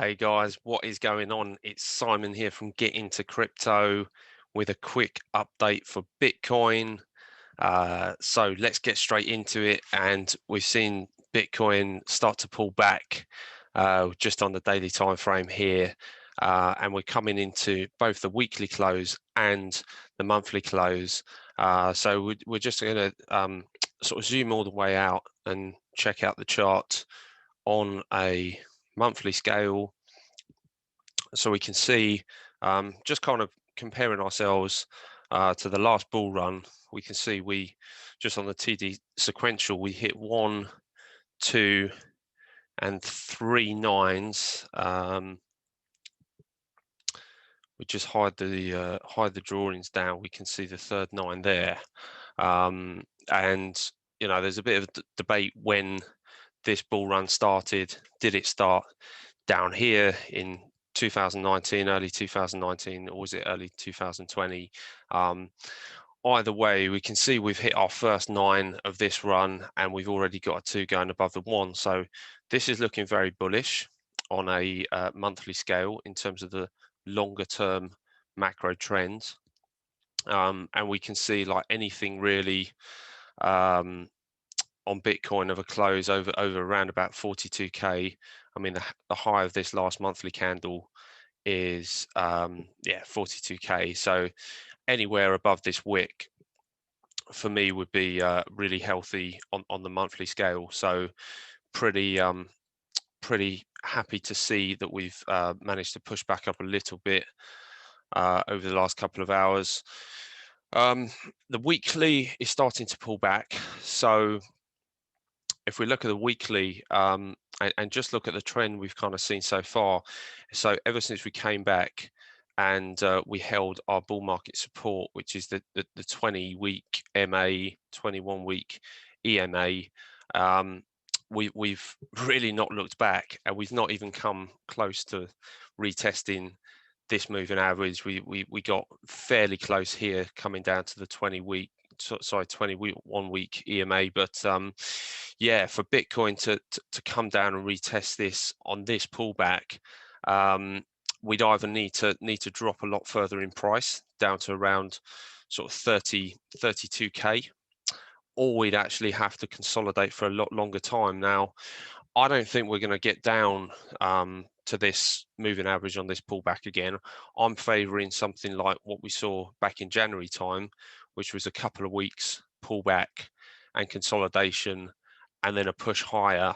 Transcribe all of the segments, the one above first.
Hey guys, what is going on? It's Simon here from Get Into Crypto with a quick update for Bitcoin. So let's get straight into it. And we've seen Bitcoin start to pull back just on the daily time frame here. And we're coming into both the weekly close and the monthly close. So we're just going to sort of zoom all the way out and check out the chart on a monthly scale, so we can see, just kind of comparing ourselves to the last bull run. We can see we just on the TD sequential, we hit 1, 2, and 3 nines. We just hide the drawings down. We can see the third 9 there, and there's a bit of debate when this bull run started. Did it start down here in 2019, early 2019, or was it early 2020? Either way, we can see we've hit our first 9 of this run, and we've already got a 2 going above the 1. So this is looking very bullish on a monthly scale in terms of the longer term macro trends. And we can see like anything really on Bitcoin of a close over around about 42k. I mean, the high of this last monthly candle is 42k. So anywhere above this wick for me would be really healthy on the monthly scale. So pretty happy to see that we've managed to push back up a little bit over the last couple of hours. The weekly is starting to pull back. So if we look at the weekly and just look at the trend we've kind of seen so far, so ever since we came back and we held our bull market support, which is the 20-week MA, 21-week EMA, we've really not looked back, and we've not even come close to retesting this moving average. We got fairly close here, coming down to the 21-week EMA, but yeah, for Bitcoin to come down and retest this on this pullback, we'd either need to drop a lot further in price, down to around sort of 32k, or we'd actually have to consolidate for a lot longer time. Now, I don't think we're going to get down to this moving average on this pullback again. I'm favouring something like what we saw back in January time, which was a couple of weeks pullback and consolidation, and then a push higher.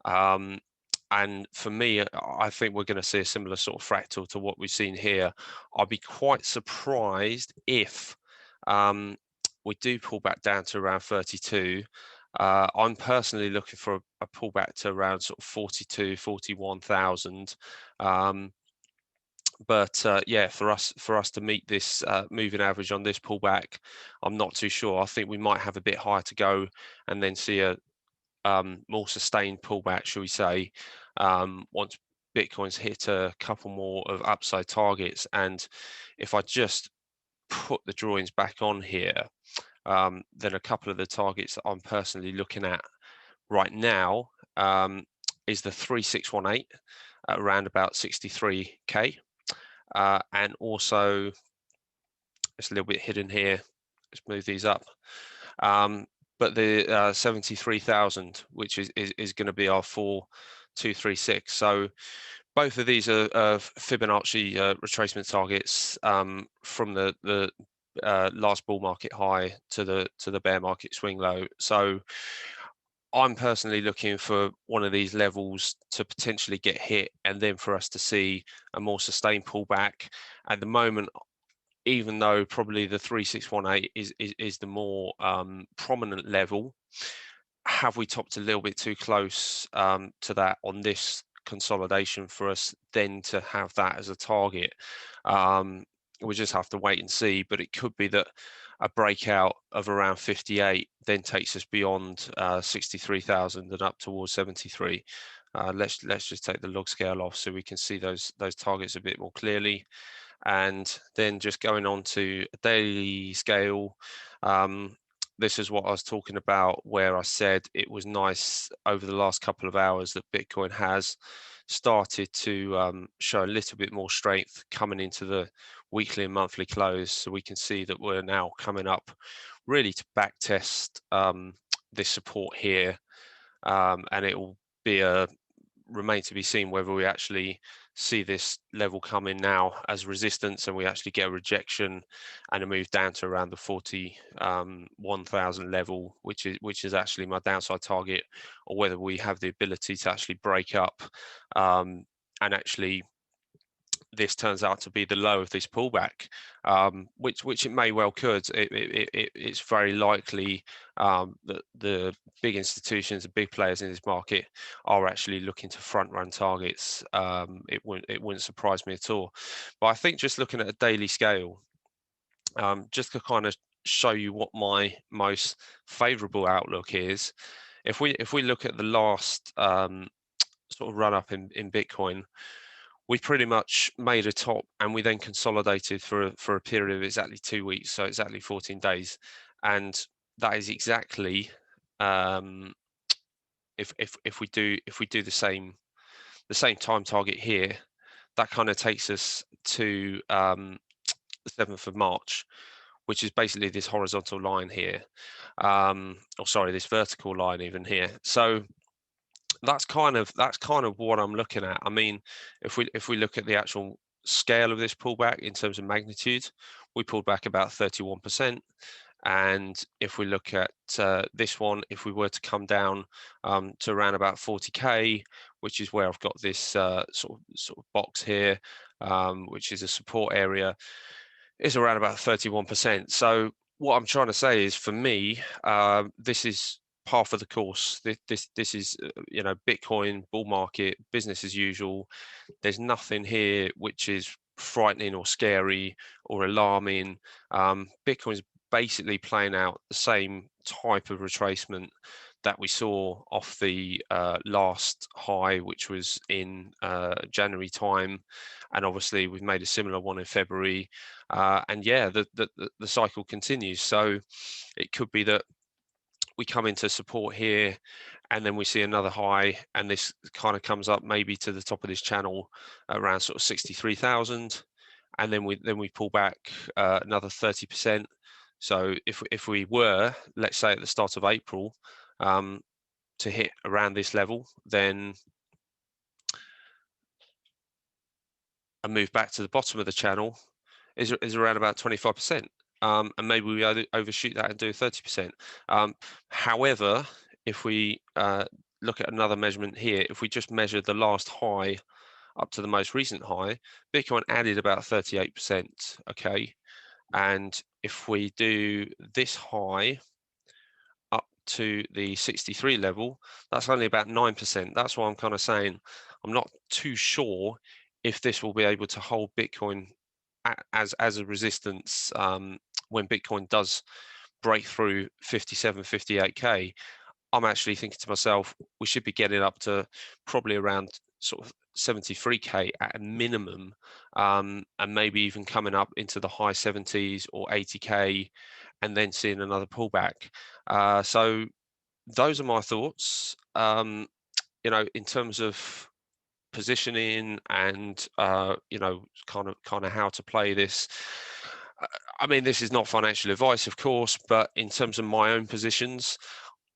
And for me, I think we're going to see a similar sort of fractal to what we've seen here. I'd be quite surprised if we do pull back down to around 32. I'm personally looking for a pullback to around sort of 42, 41,000. But yeah, for us to meet this moving average on this pullback, I'm not too sure. I think we might have a bit higher to go, and then see a more sustained pullback, shall we say, once Bitcoin's hit a couple more of upside targets. And if I just put the drawings back on here, then a couple of the targets that I'm personally looking at right now is the 3618 at around about 63k, and also it's a little bit hidden here. Let's move these up. But the 73,000, which is going to be our 4236. So both of these are Fibonacci retracement targets from the last bull market high to the bear market swing low. So I'm personally looking for one of these levels to potentially get hit, and then for us to see a more sustained pullback. At the moment, even though probably the 3618 is the more prominent level, have we topped a little bit too close to that on this consolidation for us then to have that as a target? We just have to wait and see, but it could be that a breakout of around 58 then takes us beyond 63,000 and up towards 73. Let's just take the log scale off so we can see those targets a bit more clearly. And then just going on to a daily scale, this is what I was talking about, where I said it was nice over the last couple of hours that Bitcoin has started to show a little bit more strength coming into the weekly and monthly close. So we can see that we're now coming up really to back test this support here, and it will be remain to be seen whether we actually see this level come in now as resistance and we actually get a rejection and a move down to around the 41,000 level, which is actually my downside target, or whether we have the ability to actually break up and actually this turns out to be the low of this pullback, which it may well could. It's very likely that the big institutions, the big players in this market are actually looking to front run targets. It wouldn't surprise me at all. But I think just looking at a daily scale, just to kind of show you what my most favorable outlook is, if we look at the last sort of run up in Bitcoin, we pretty much made a top and we then consolidated for a period of exactly 2 weeks, so exactly 14 days, and that is exactly if we do the same time target here, that kind of takes us to the 7th of March, which is basically this horizontal line here, or sorry, this vertical line even here. So that's kind of what I'm looking at. I mean, if we look at the actual scale of this pullback in terms of magnitude, we pulled back about 31%. And if we look at this one, if we were to come down to around about 40k, which is where I've got this sort of box here, which is a support area, is around about 31%. So what I'm trying to say is, for me, this is par for the course. This is Bitcoin bull market, business as usual. There's nothing here which is frightening or scary or alarming. Bitcoin's basically playing out the same type of retracement that we saw off the last high, which was in January time, and obviously we've made a similar one in February, and yeah, the cycle continues. So it could be that we come into support here and then we see another high, and this kind of comes up maybe to the top of this channel around sort of 63,000, and then we pull back another 30%. So if we were, let's say at the start of April, to hit around this level, then a move back to the bottom of the channel is around about 25%. And maybe we overshoot that and do 30%. However, if we look at another measurement here, if we just measure the last high up to the most recent high, Bitcoin added about 38%, okay? And if we do this high up to the 63 level, that's only about 9%. That's why I'm kind of saying I'm not too sure if this will be able to hold Bitcoin as a resistance when Bitcoin does break through 57, 58k. I'm actually thinking to myself, we should be getting up to probably around sort of 73k at a minimum, and maybe even coming up into the high 70s or 80k, and then seeing another pullback. So those are my thoughts. In terms of positioning and kind of how to play this. I mean, this is not financial advice, of course, but in terms of my own positions,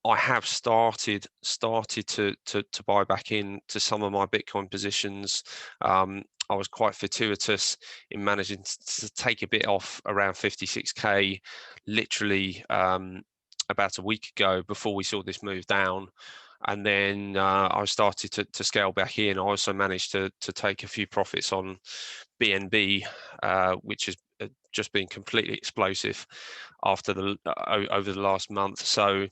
I have started to buy back into some of my Bitcoin positions. I was quite fortuitous in managing to take a bit off around 56k, literally about a week ago before we saw this move down. And then I started to scale back in. I also managed to take a few profits on BNB, which has just been completely explosive after over the last month. So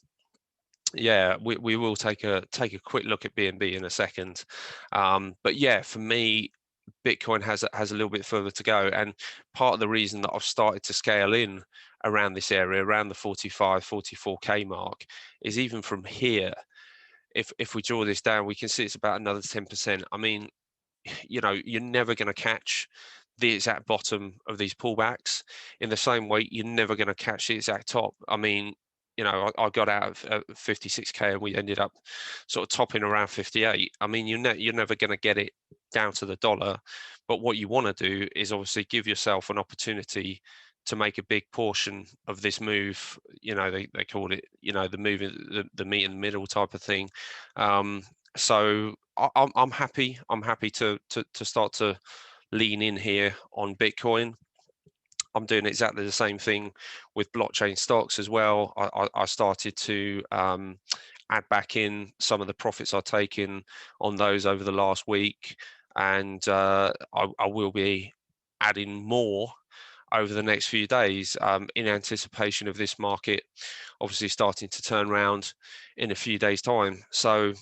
yeah, we will take a quick look at BNB in a second. But yeah, for me, Bitcoin has a little bit further to go, and part of the reason that I've started to scale in around this area, around the 45, 44k mark, is even from here. If we draw this down, we can see it's about another 10%. I mean, you're never going to catch the exact bottom of these pullbacks. In the same way, you're never going to catch the exact top. I mean, you know, I got out of 56k and we ended up sort of topping around 58. I mean, you're never going to get it down to the dollar, but what you want to do is obviously give yourself an opportunity to make a big portion of this move. You know, they call it, you know, the move, the meet in the middle type of thing. So I'm happy. I'm happy to start to lean in here on Bitcoin. I'm doing exactly the same thing with blockchain stocks as well. I started to add back in some of the profits I've taken on those over the last week, and I will be adding more over the next few days in anticipation of this market obviously starting to turn around in a few days' time. So,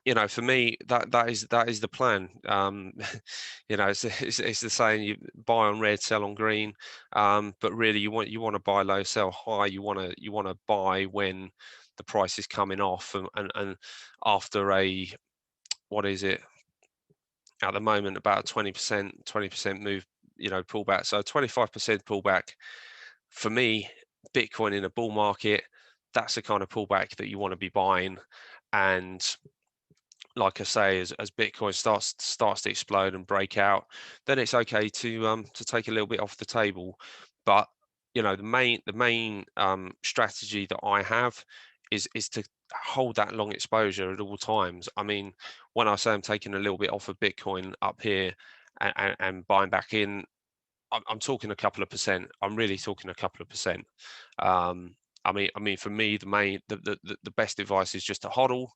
you know, for me, that is the plan. You know, it's the saying: you buy on red, sell on green. But really, you want to buy low, sell high. You want to buy when the price is coming off, and after a, what is it at the moment, about 20% move, you know, pullback. So 25% pullback for me, Bitcoin in a bull market, that's the kind of pullback that you want to be buying. And like I say, as Bitcoin starts to explode and break out, then it's okay to take a little bit off the table. But you know, the main strategy that I have is to hold that long exposure at all times. I mean, when I say I'm taking a little bit off of Bitcoin up here and buying back in, I'm talking a couple of percent. I'm really talking a couple of percent. Um, I mean, for me, the best advice is just to hodl,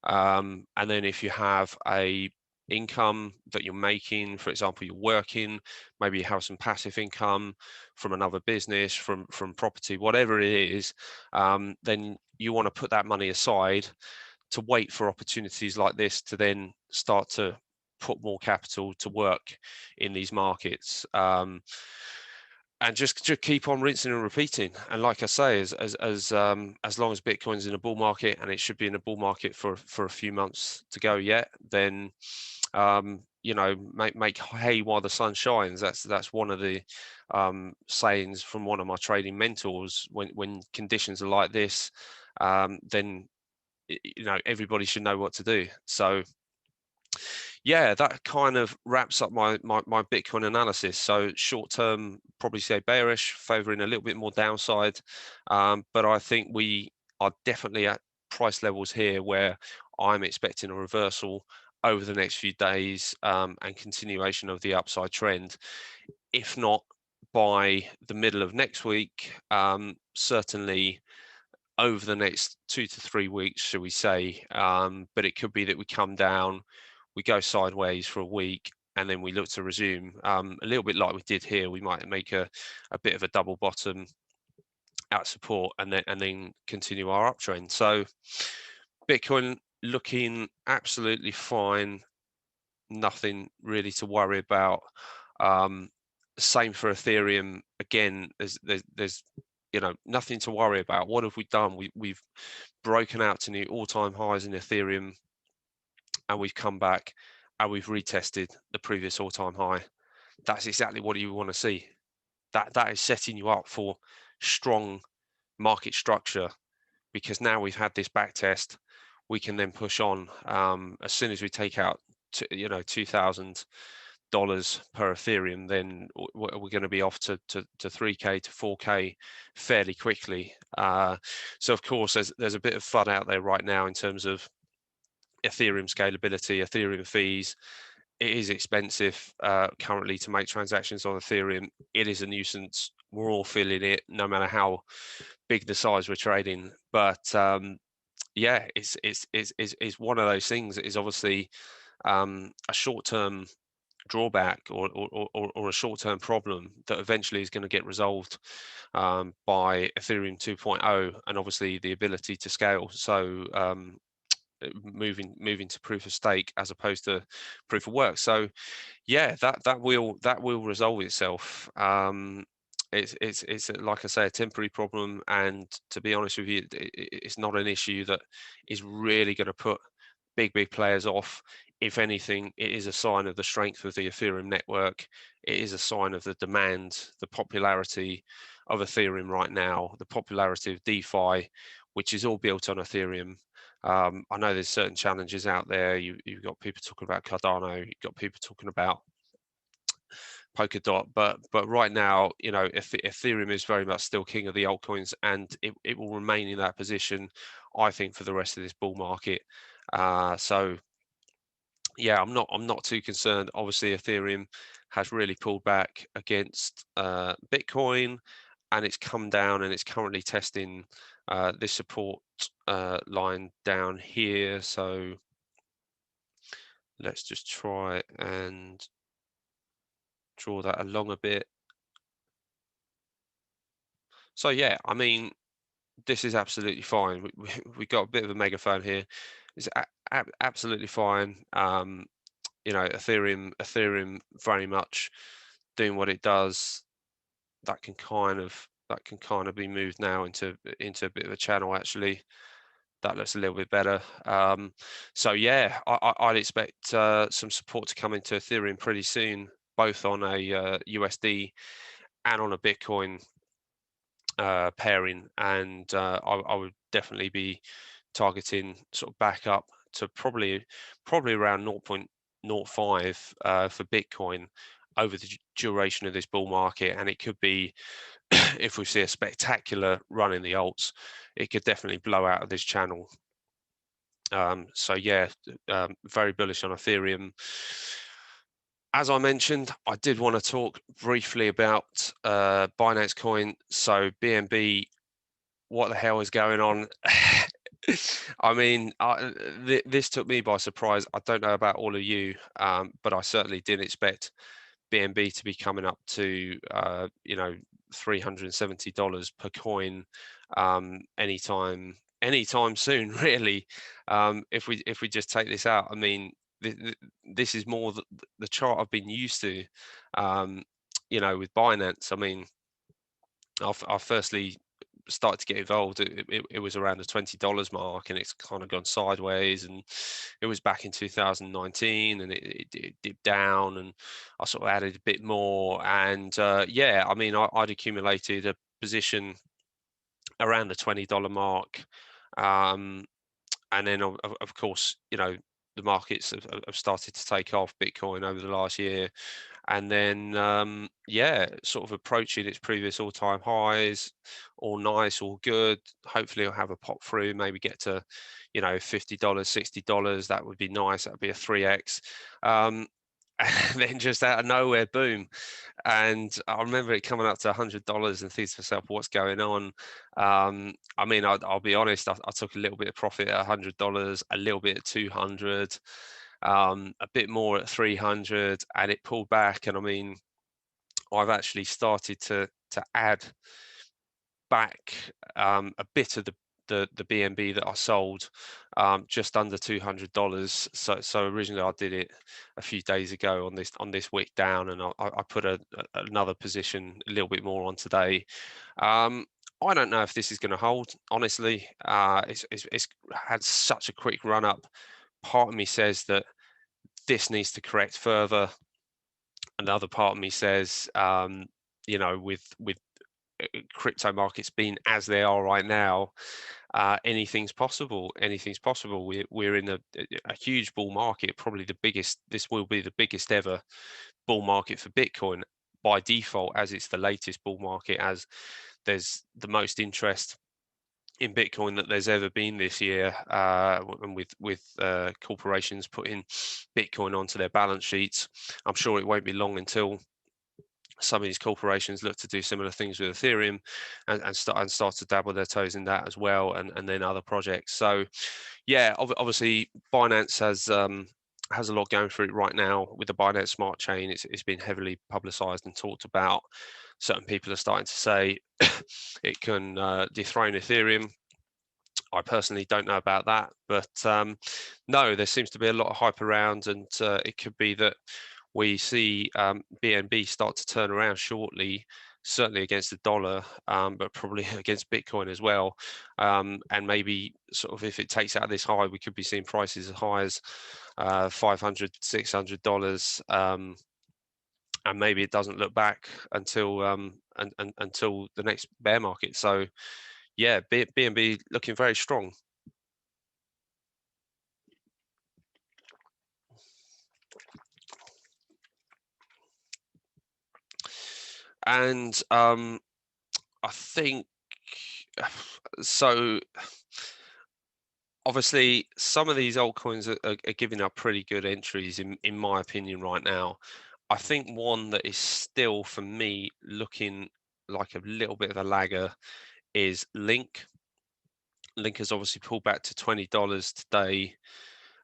and then if you have a income that you're making, for example, you're working, maybe you have some passive income from another business, from property, whatever it is, then you want to put that money aside to wait for opportunities like this to then start to put more capital to work in these markets. And just keep on rinsing and repeating. And like I say, as long as Bitcoin's in a bull market, and it should be in a bull market for a few months to go yet, then you know, make hay while the sun shines. That's one of the sayings from one of my trading mentors. When conditions are like this, then you know, everybody should know what to do. So yeah, that kind of wraps up my Bitcoin analysis. So short term, probably say bearish, favoring a little bit more downside, but I think we are definitely at price levels here where I'm expecting a reversal over the next few days, and continuation of the upside trend. If not by the middle of next week, certainly over the next 2 to 3 weeks, shall we say. But it could be that we come down, we go sideways for a week, and then we look to resume. A little bit like we did here, we might make a bit of a double bottom at support, and then continue our uptrend. So Bitcoin looking absolutely fine, nothing really to worry about. Same for Ethereum. Again, there's you know, nothing to worry about. What have we done? We've broken out to new all-time highs in Ethereum, and we've come back and we've retested the previous all-time high. That's exactly what you want to see. That is setting you up for strong market structure, because now we've had this back test, we can then push on. As soon as we take out you know, $2,000 per Ethereum, then we're going to be off to 3K to 4K fairly quickly. So of course there's a bit of fun out there right now in terms of Ethereum scalability, Ethereum fees. It is expensive currently to make transactions on Ethereum. It is a nuisance. We're all feeling it, no matter how big the size we're trading. But yeah, it's one of those things that is obviously a short-term drawback or a short-term problem that eventually is going to get resolved by Ethereum 2.0, and obviously the ability to scale. So moving to proof of stake as opposed to proof of work. So yeah, that will resolve itself. It's like I say, a temporary problem, and to be honest with you, it's not an issue that is really going to put big players off. If anything, it is a sign of the strength of the Ethereum network. It is a sign of the demand, the popularity of Ethereum right now, the popularity of DeFi, which is all built on Ethereum. I know there's certain challenges out there. You've got people talking about Cardano, you've got people talking about Polkadot, but right now, you know, if Ethereum is very much still king of the altcoins, and it will remain in that position, I think, for the rest of this bull market. So yeah, I'm not too concerned. Obviously, Ethereum has really pulled back against Bitcoin, and it's come down, and it's currently testing this support line down here. So let's just try and draw that along a bit. So yeah, I mean, this is absolutely fine. We got a bit of a megaphone here. It's absolutely fine. You know, Ethereum very much doing what it does. That can kind of be moved now into a bit of a channel. Actually, that looks a little bit better. So yeah, I'd expect some support to come into Ethereum pretty soon, both on a USD and on a Bitcoin pairing, and I would definitely be targeting sort of back up to probably around 0.05 for Bitcoin over the duration of this bull market. And it could be, if we see a spectacular run in the alts, it could definitely blow out of this channel. So yeah, very bullish on Ethereum. As I mentioned, I did want to talk briefly about Binance Coin. So BNB, what the hell is going on? I mean, this took me by surprise. I don't know about all of you, but I certainly didn't expect BNB to be coming up to you know, $370 per coin anytime soon. Really, if we just take this out, I mean, this is more the chart I've been used to. You know, with Binance, I mean, I firstly started to get involved, it was around the $20 mark, and it's kind of gone sideways, and it was back in 2019, and it dipped down, and I sort of added a bit more, and yeah, I mean, I'd accumulated a position around the $20 mark, and then of course, you know, the markets have started to take off, Bitcoin, over the last year, and then yeah, sort of approaching its previous all-time highs. All nice, all good. Hopefully I'll have a pop through, maybe get to, you know, $50, $60. That would be nice. That would be a 3x. And then just out of nowhere, boom. And I remember it coming up to $100 and thinking to myself, what's going on? I mean, I'll be honest, I took a little bit of profit at $100, a little bit at 200, a bit more at 300, and it pulled back. And I mean, I've actually started to add back a bit of the BNB that I sold, just under $200. So originally I did it a few days ago on this wick down, and I put another position a little bit more on today. I don't know if this is going to hold, honestly. It's had such a quick run up. Part of me says that this needs to correct further. Another part of me says, you know, with crypto markets being as they are right now, anything's possible. Anything's possible. We're in a huge bull market, probably the biggest. This will be the biggest ever bull market for Bitcoin by default, as it's the latest bull market, as there's the most interest in Bitcoin that there's ever been this year, and with corporations putting Bitcoin onto their balance sheets. I'm sure it won't be long until some of these corporations look to do similar things with Ethereum, and start to dabble their toes in that as well, and then other projects. So yeah, obviously Binance has a lot going through it right now with the Binance Smart Chain. It's been heavily publicized and talked about. Certain people are starting to say it can dethrone Ethereum. I personally don't know about that, but no, there seems to be a lot of hype around, and it could be that we see BNB start to turn around shortly, certainly against the dollar, but probably against Bitcoin as well. And maybe sort of if it takes out this high, we could be seeing prices as high as $500, $600. and maybe it doesn't look back until until the next bear market. So yeah, BNB looking very strong. And I think so. Obviously, some of these altcoins are giving up pretty good entries, in my opinion, right now. I think one that is still, for me, looking like a little bit of a lagger is Link. Link has obviously pulled back to $20 today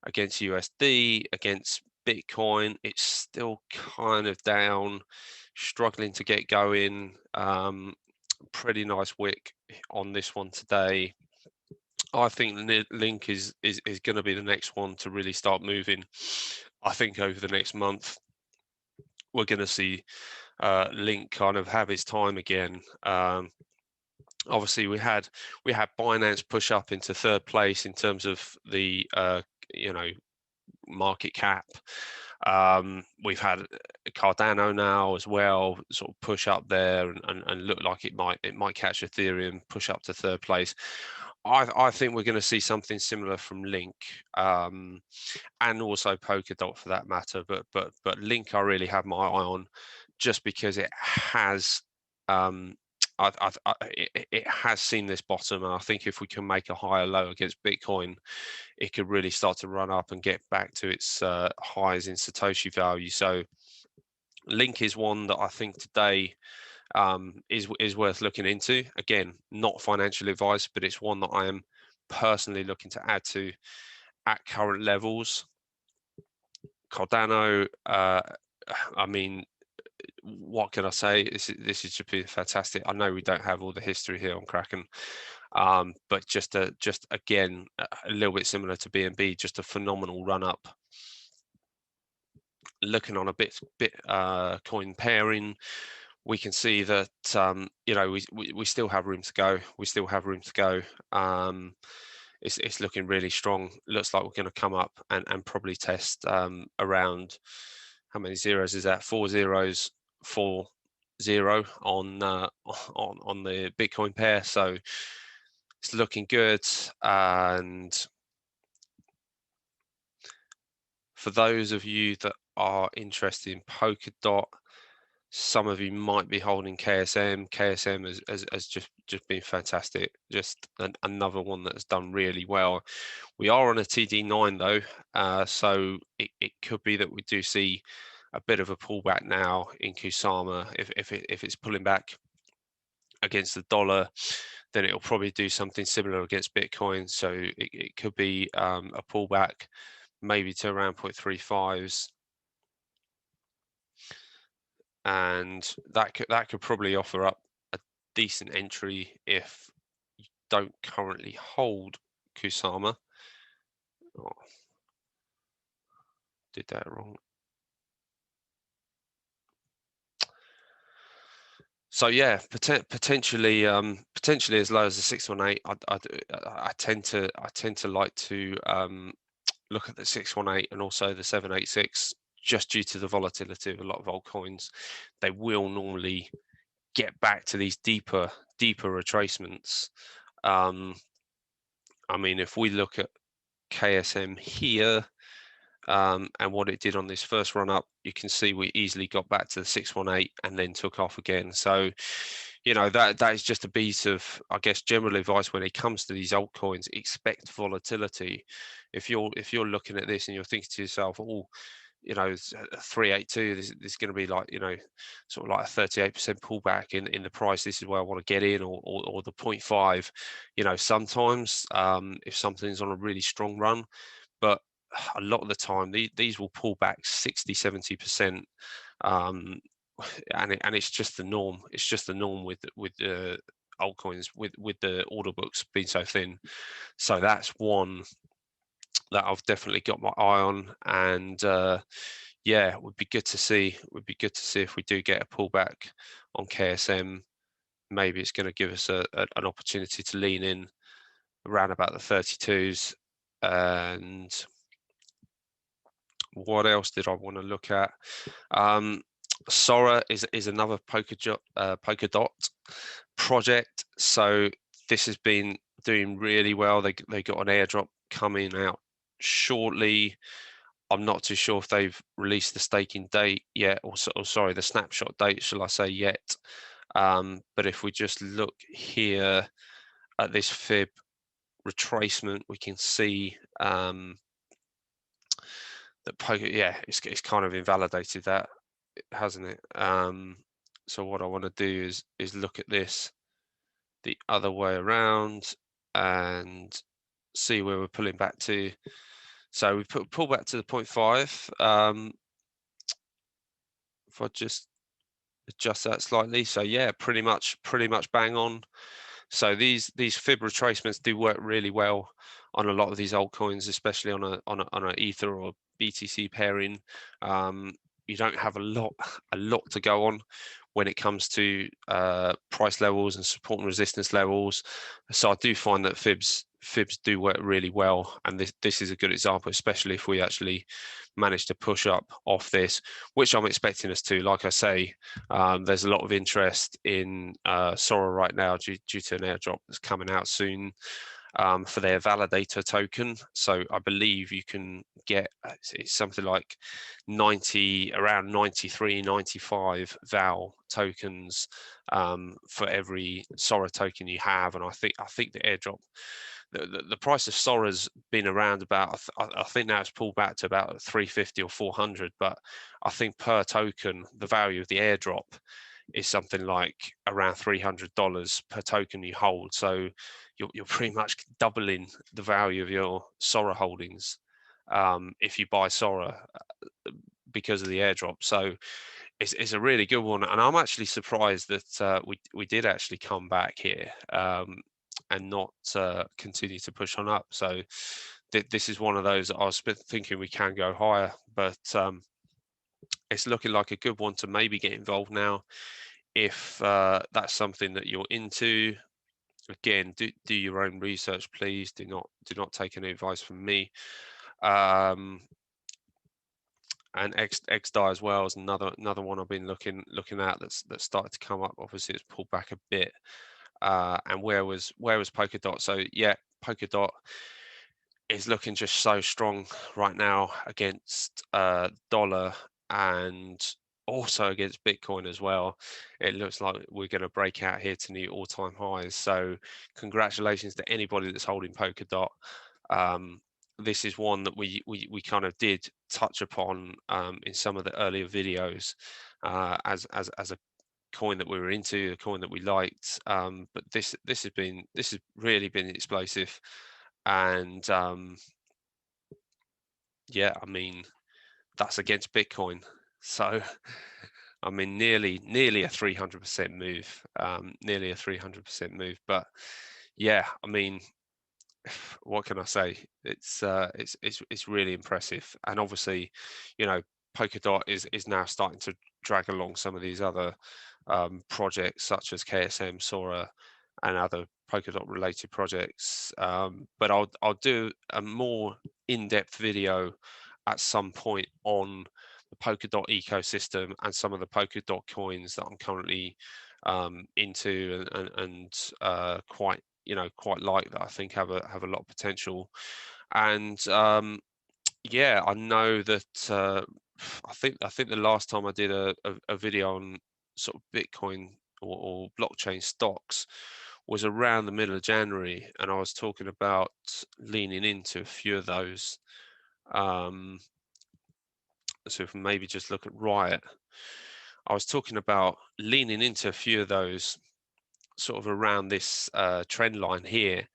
against USD, against Bitcoin. It's still kind of down, struggling to get going. Pretty nice wick on this one today. I think Link is going to be the next one to really start moving. I think over the next month, we're going to see Link kind of have his time again. Obviously, we had Binance push up into third place in terms of the market cap. We've had Cardano now as well, sort of push up there and look like it might catch Ethereum, push up to third place. I think we're going to see something similar from Link, and also Polkadot for that matter. But Link, I really have my eye on, just because it has it has seen this bottom, and I think if we can make a higher low against Bitcoin, it could really start to run up and get back to its highs in Satoshi value. So Link is one that I think today is worth looking into. Again, not financial advice, but it's one that I am personally looking to add to at current levels. Cardano, I mean, what can I say? This is just been fantastic. I know we don't have all the history here on Kraken, but just again a little bit similar to BNB, just a phenomenal run up. Looking on a bit coin pairing, we can see that we still have room to go. We still have room to go. It's looking really strong. Looks like we're going to come up and probably test around, how many zeros is that? 4 zeros, 4 0 on the Bitcoin pair. So it's looking good. And for those of you that are interested in Polkadot, some of you might be holding KSM. KSM has just been fantastic. Just another one that has done really well. We are on a TD9 though, so it could be that we do see a bit of a pullback now in Kusama. If it's pulling back against the dollar, then it'll probably do something similar against Bitcoin. So it could be a pullback, maybe to around 0.35s. And that could probably offer up a decent entry if you don't currently hold Kusama. Oh, did that wrong. So yeah, potentially as low as the 618. I tend to like to look at the 618 and also the 786, just due to the volatility of a lot of altcoins. They will normally get back to these deeper retracements. I mean, if we look at KSM here, and what it did on this first run up, you can see we easily got back to the 618 and then took off again. So, that is just a piece of, I guess, general advice when it comes to these altcoins. Expect volatility. If you're looking at this and you're thinking to yourself, oh, 382, there's going to be like, sort of like a 38% pullback in the price, this is where I want to get in, or the 0.5. Sometimes if something's on a really strong run, but a lot of the time these will pull back 60-70%, and it's just the norm. It's just the norm with the altcoins, with the order books being so thin. So that's one that I've definitely got my eye on. And yeah, it would be good to see. If we do get a pullback on KSM, maybe it's going to give us an opportunity to lean in around about the 32s. And what else did I want to look at? Sora is another Polkadot project. So this has been doing really well. They got an airdrop coming out shortly. I'm not too sure if they've released the staking date yet, or sorry, the snapshot date, shall I say, yet. But if we just look here at this fib retracement, we can see that it's kind of invalidated that, hasn't it? So what I want to do is look at this the other way around and see where we're pulling back to. So we pull back to the 0.5. If I just adjust that slightly, so yeah, pretty much bang on. So these fib retracements do work really well on a lot of these altcoins, especially on a Ether or BTC pairing. You don't have a lot to go on when it comes to price levels and support and resistance levels. So I do find that fibs do work really well, and this is a good example, especially if we actually manage to push up off this, which I'm expecting us to. Like I say, there's a lot of interest in Sora right now due to an airdrop that's coming out soon for their validator token. So I believe you can get it's something like around 93, 95 val tokens for every Sora token you have, and I think the airdrop. The price of Sora's been around about, I think now it's pulled back to about 350 or 400, but I think per token, the value of the airdrop is something like around $300 per token you hold. So you're pretty much doubling the value of your Sora holdings if you buy Sora because of the airdrop. So it's a really good one, and I'm actually surprised that we did actually come back here and not continue to push on up. So this is one of those that I was thinking we can go higher, but it's looking like a good one to maybe get involved now if that's something that you're into. Again, do your own research, please. Do not take any advice from me. And XDAI as well is another one I've been looking at that's started to come up. Obviously, it's pulled back a bit. And where was Polkadot? So yeah, Polkadot is looking just so strong right now against dollar and also against Bitcoin as well. It looks like we're going to break out here to new all-time highs. So congratulations to anybody that's holding Polkadot. This is one that we kind of did touch upon in some of the earlier videos as a coin that we were into, a coin that we liked. But this has really been explosive, and yeah, I mean that's against Bitcoin. So I mean nearly a 300% move, nearly a 300% move. But yeah, I mean, what can I say? It's really impressive, and obviously, you know, Polkadot is now starting to drag along some of these other projects such as KSM, Sora, and other Polkadot related projects. But I'll do a more in-depth video at some point on the Polkadot ecosystem and some of the Polkadot coins that I'm currently into and quite like, that I think have a lot of potential. And yeah, I know that I think the last time I did a video on sort of Bitcoin or blockchain stocks was around the middle of January, and I was talking about leaning into a few of those. So if we maybe just look at Riot, I was talking about leaning into a few of those sort of around this trend line here.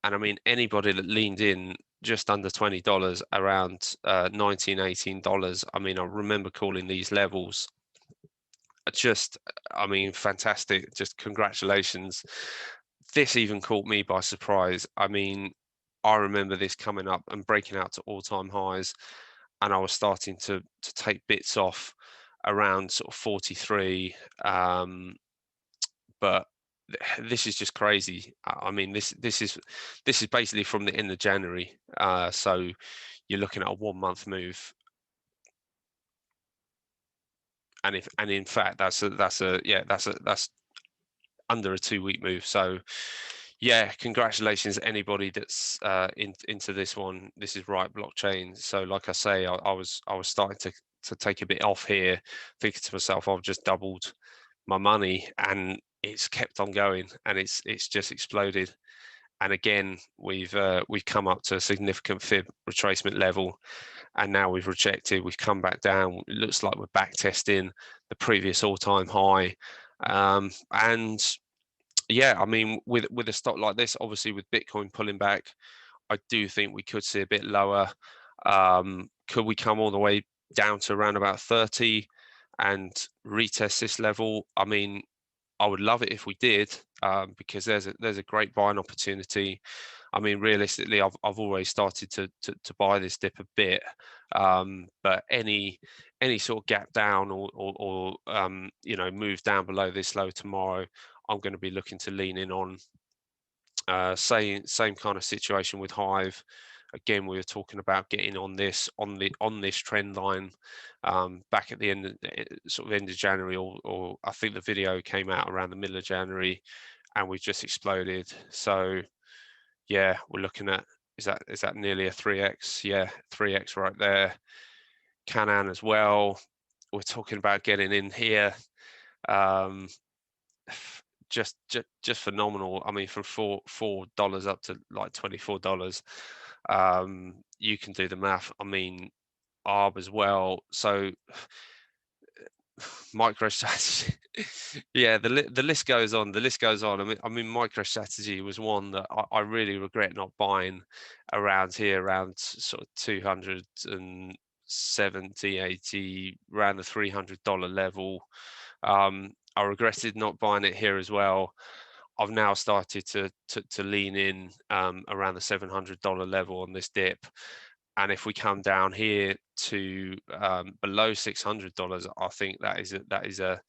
And I mean, anybody that leaned in just under $20, around $19, $18, I mean, I remember calling these levels just, I mean, fantastic. Just congratulations. This even caught me by surprise. I mean, I remember this coming up and breaking out to all-time highs, and I was starting to take bits off around sort of 43. But this is just crazy. I mean, this is basically from the end of January. So you're looking at a 1 month move and in fact that's under a 2-week move. So yeah, congratulations anybody that's into this one. This is RIOT blockchain. So like I say, I was starting to take a bit off here, thinking to myself, I've just doubled my money, and it's kept on going, and it's just exploded. And again, we've come up to a significant fib retracement level, and now we've rejected. We've come back down. It looks like we're back testing the previous all-time high, and yeah, I mean, with a stock like this, obviously with Bitcoin pulling back, I do think we could see a bit lower. Could we come all the way down to around about 30 and retest this level? I mean, I would love it if we did, because there's a great buying opportunity. I mean, realistically, I've always started to buy this dip a bit, but any sort of gap down or you know, move down below this low tomorrow, I'm going to be looking to lean in on. Same kind of situation with Hive. Again, we were talking about getting on this trend line back at the end, sort of end of January, or I think the video came out around the middle of January, and we've just exploded. So yeah, we're looking at, is that nearly a 3x? Yeah, 3x right there. Canan as well. We're talking about getting in here. Um, just phenomenal. I mean, from $4 up to like $24. You can do the math. I mean, ARB as well. So MicroStrategy, yeah, the list goes on. The list goes on. I mean, MicroStrategy was one that I really regret not buying around here, around sort of 270, 80, around the $300 level. I regretted not buying it here as well. I've now started to lean in around the $700 level on this dip. And if we come down here to below $600, I think that is a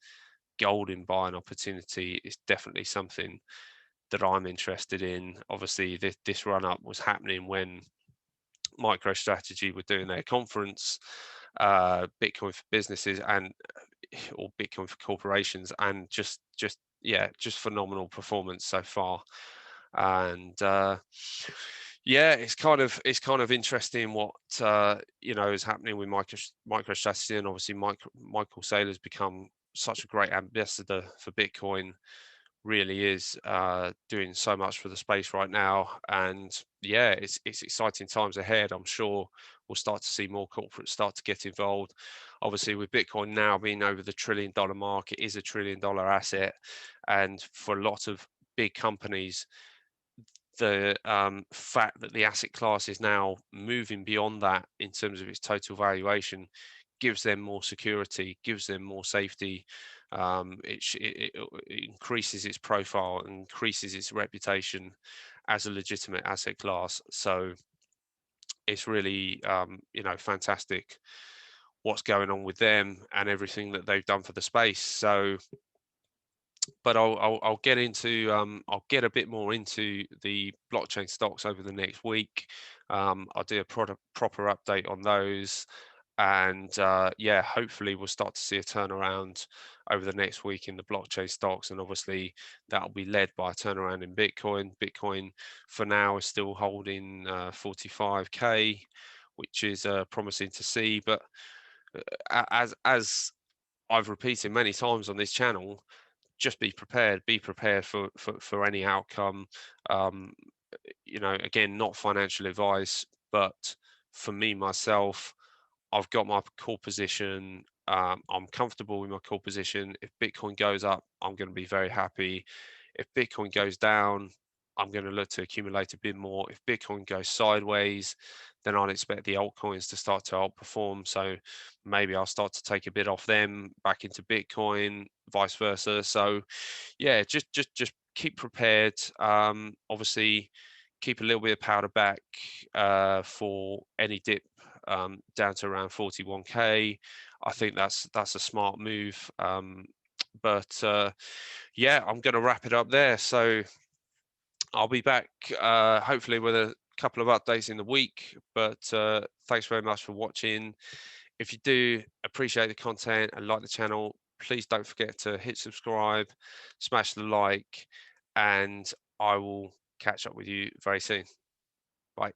golden buying opportunity. It's definitely something that I'm interested in. Obviously, this run up was happening when MicroStrategy were doing their conference, Bitcoin for businesses or Bitcoin for corporations, and just phenomenal performance so far. And yeah, it's kind of interesting what you know, is happening with MicroStrategy, and obviously Michael Saylor's become such a great ambassador for Bitcoin. Really is doing so much for the space right now, and yeah, it's exciting times ahead. I'm sure we'll start to see more corporates start to get involved. Obviously, with Bitcoin now being over the $1 trillion mark, it is a $1 trillion asset, and for a lot of big companies, the fact that the asset class is now moving beyond that in terms of its total valuation gives them more security, gives them more safety. It increases its profile, increases its reputation as a legitimate asset class. So it's really you know, fantastic what's going on with them and everything that they've done for the space. So but I'll get into I'll get a bit more into the blockchain stocks over the next week. I'll do a proper update on those, and yeah, hopefully we'll start to see a turnaround over the next week in the blockchain stocks, and obviously that'll be led by a turnaround in Bitcoin. Bitcoin for now is still holding 45k, which is promising to see, but as I've repeated many times on this channel, just be prepared for any outcome. um, you know, again, not financial advice, but for me myself, I've got my core position. I'm comfortable with my core position. If Bitcoin goes up, I'm going to be very happy. If Bitcoin goes down, I'm going to look to accumulate a bit more. If Bitcoin goes sideways, then I'd expect the altcoins to start to outperform. So maybe I'll start to take a bit off them back into Bitcoin, vice versa. So yeah, just keep prepared. Obviously, keep a little bit of powder back for any dip down to around 41k. I think that's a smart move. But yeah, I'm going to wrap it up there. So I'll be back hopefully with a couple of updates in the week. But thanks very much for watching. If you do appreciate the content and like the channel, please don't forget to hit subscribe, smash the like, and I will catch up with you very soon. Bye.